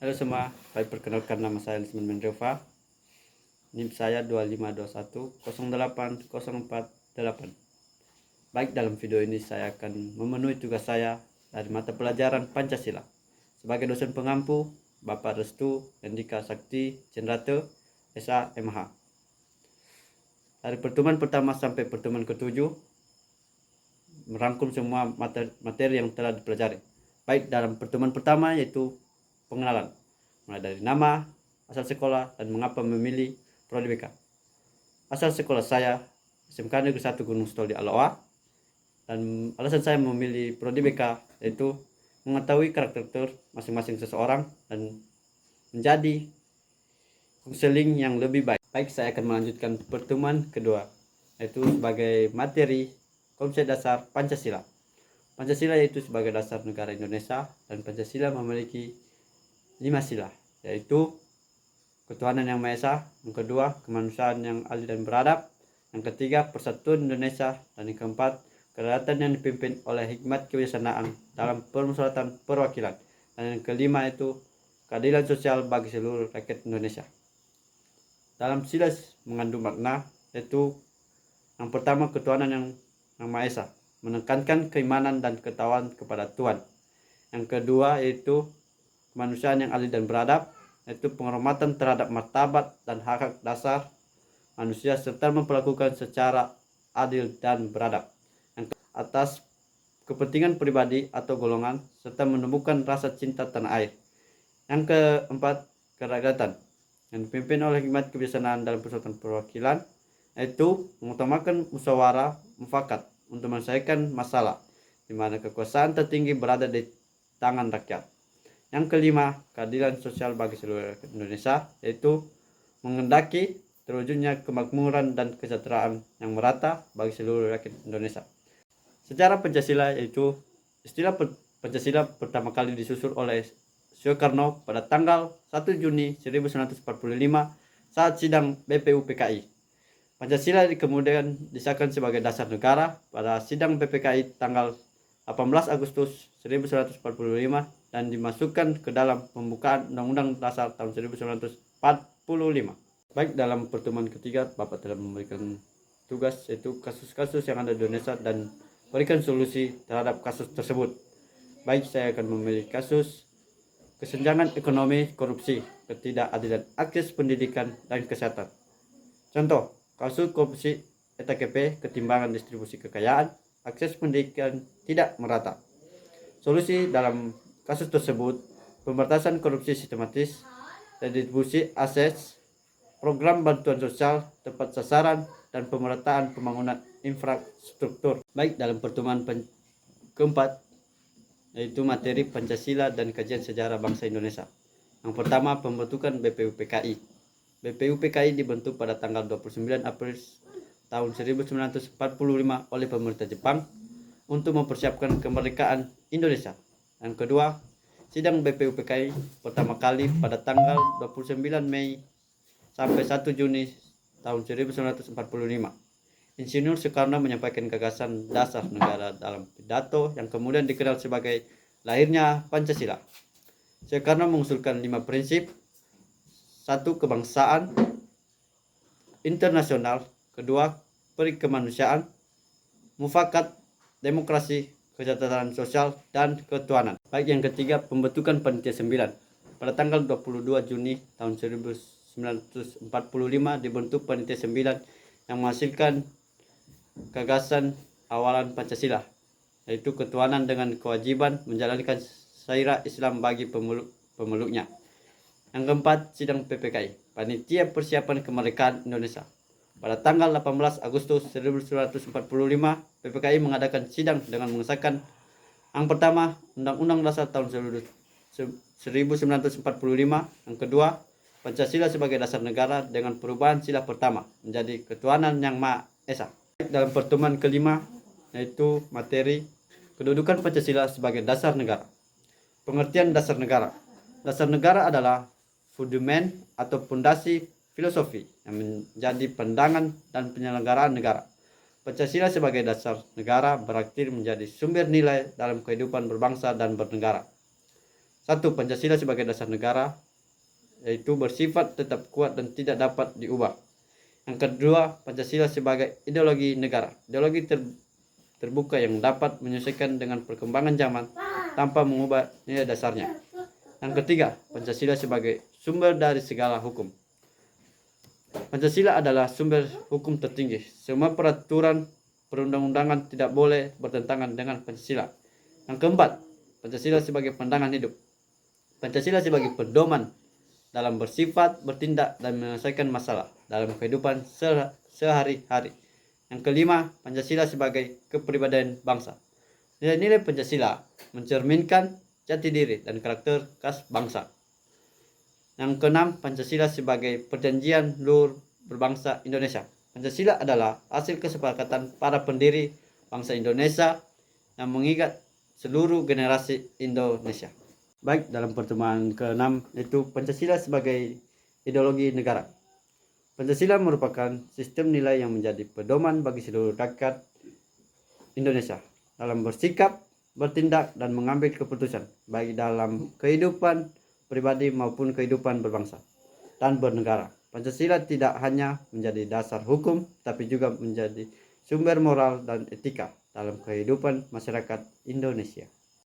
Halo semua, baik perkenalkan nama saya Lisman Mendreva. NIM saya 2521080448. Baik, dalam video ini saya akan memenuhi tugas saya dari mata pelajaran Pancasila. Sebagai dosen pengampu, Bapak Restu Hendika Sakti Cendrate, SA MH. Dari pertemuan pertama sampai pertemuan ketujuh, merangkum semua materi yang telah dipelajari. Baik, dalam pertemuan pertama yaitu pengenalan, mulai dari nama, asal sekolah, dan mengapa memilih Prodi BK. Asal sekolah saya SMK Negeri 1 Gunung Stol di Aloa, dan alasan saya memilih Prodi BK yaitu mengetahui karakter masing-masing seseorang dan menjadi konseling yang lebih baik. Baik, saya akan melanjutkan pertemuan kedua, yaitu sebagai materi konsep dasar Pancasila. Pancasila yaitu sebagai dasar negara Indonesia, dan Pancasila memiliki 5 sila, yaitu ketuhanan yang Maha Esa, yang kedua kemanusiaan yang adil dan beradab, yang ketiga persatuan Indonesia, dan yang keempat kedaulatan yang dipimpin oleh hikmat kebijaksanaan dalam permusyawaratan perwakilan, dan yang kelima itu keadilan sosial bagi seluruh rakyat Indonesia. Dalam sila mengandung makna, yaitu yang pertama ketuhanan yang Maha Esa, menekankan keimanan dan ketakwaan kepada Tuhan. Yang kedua yaitu kemanusiaan yang adil dan beradab, yaitu penghormatan terhadap martabat dan hak-hak dasar manusia serta memperlakukan secara adil dan beradab atas kepentingan pribadi atau golongan, serta menumbuhkan rasa cinta tanah air. Yang keempat, kerakyatan yang dipimpin oleh hikmat kebijaksanaan dalam permusyawaratan perwakilan, yaitu mengutamakan musyawarah mufakat untuk menyelesaikan masalah, di mana kekuasaan tertinggi berada di tangan rakyat. Yang kelima, keadilan sosial bagi seluruh rakyat Indonesia, yaitu menghendaki terwujudnya kemakmuran dan kesejahteraan yang merata bagi seluruh rakyat Indonesia. Secara Pancasila, yaitu istilah Pancasila pertama kali disusun oleh Soekarno pada tanggal 1 Juni 1945 saat sidang BPUPKI. Pancasila kemudian disahkan sebagai dasar negara pada sidang BPKI tanggal 18 Agustus 1945 dan dimasukkan ke dalam pembukaan Undang-Undang Dasar tahun 1945. Baik, dalam pertemuan ketiga Bapak telah memberikan tugas yaitu kasus-kasus yang ada di Indonesia dan berikan solusi terhadap kasus tersebut. Baik, saya akan memilih kasus kesenjangan ekonomi, korupsi, ketidakadilan akses pendidikan dan kesehatan. Contoh, kasus korupsi ETKP, ketimbangan distribusi kekayaan, akses pendidikan tidak merata. Solusi dalam kasus tersebut, pemberantasan korupsi sistematis, redistribusi aset, program bantuan sosial tepat sasaran, dan pemerataan pembangunan infrastruktur. Baik, dalam pertemuan keempat, yaitu materi Pancasila dan kajian sejarah bangsa Indonesia. Yang pertama, pembentukan BPUPKI. BPUPKI dibentuk pada tanggal 29 April tahun 1945 oleh pemerintah Jepang untuk mempersiapkan kemerdekaan Indonesia. Yang kedua, sidang BPUPKI pertama kali pada tanggal 29 Mei sampai 1 Juni tahun 1945. Insinyur Soekarno menyampaikan gagasan dasar negara dalam pidato yang kemudian dikenal sebagai lahirnya Pancasila. Soekarno mengusulkan 5 prinsip: 1. Kebangsaan, internasional, kedua perikemanusiaan, mufakat, demokrasi, kesejahteraan sosial, dan ketuhanan. Baik, yang ketiga, pembentukan Panitia 9. Pada tanggal 22 Juni tahun 1945 dibentuk Panitia 9 yang menghasilkan gagasan awalan Pancasila, yaitu ketuhanan dengan kewajiban menjalankan syariat Islam bagi pemeluknya. Yang keempat, sidang PPKI, Panitia Persiapan Kemerdekaan Indonesia. Pada tanggal 18 Agustus 1945, PPKI mengadakan sidang dengan mengesahkan yang pertama, Undang-Undang Dasar tahun 1945, yang kedua, Pancasila sebagai dasar negara dengan perubahan sila pertama menjadi ketuhanan yang Maha Esa. Dalam pertemuan kelima, yaitu materi kedudukan Pancasila sebagai dasar negara. Pengertian dasar negara. Dasar negara adalah fundament atau fondasi filosofi yang menjadi pandangan dan penyelenggaraan negara. Pancasila sebagai dasar negara berarti menjadi sumber nilai dalam kehidupan berbangsa dan bernegara. Satu, Pancasila sebagai dasar negara, yaitu bersifat tetap kuat dan tidak dapat diubah. Yang kedua, Pancasila sebagai ideologi negara, ideologi terbuka yang dapat menyesuaikan dengan perkembangan zaman tanpa mengubah nilai dasarnya. Yang ketiga, Pancasila sebagai sumber dari segala hukum. Pancasila adalah sumber hukum tertinggi. Semua peraturan perundang-undangan tidak boleh bertentangan dengan Pancasila. Yang keempat, Pancasila sebagai pandangan hidup. Pancasila sebagai pedoman dalam bersifat, bertindak, dan menyelesaikan masalah dalam kehidupan sehari-hari. Yang kelima, Pancasila sebagai kepribadian bangsa. Nilai-nilai Pancasila mencerminkan jati diri dan karakter khas bangsa. Yang keenam, Pancasila sebagai perjanjian luhur berbangsa Indonesia. Pancasila adalah hasil kesepakatan para pendiri bangsa Indonesia yang mengikat seluruh generasi Indonesia. Baik, dalam pertemuan ke-6 yaitu Pancasila sebagai ideologi negara. Pancasila merupakan sistem nilai yang menjadi pedoman bagi seluruh rakyat Indonesia dalam bersikap, bertindak, dan mengambil keputusan, baik dalam kehidupan pribadi maupun kehidupan berbangsa dan bernegara. Pancasila tidak hanya menjadi dasar hukum, tapi juga menjadi sumber moral dan etika dalam kehidupan masyarakat Indonesia.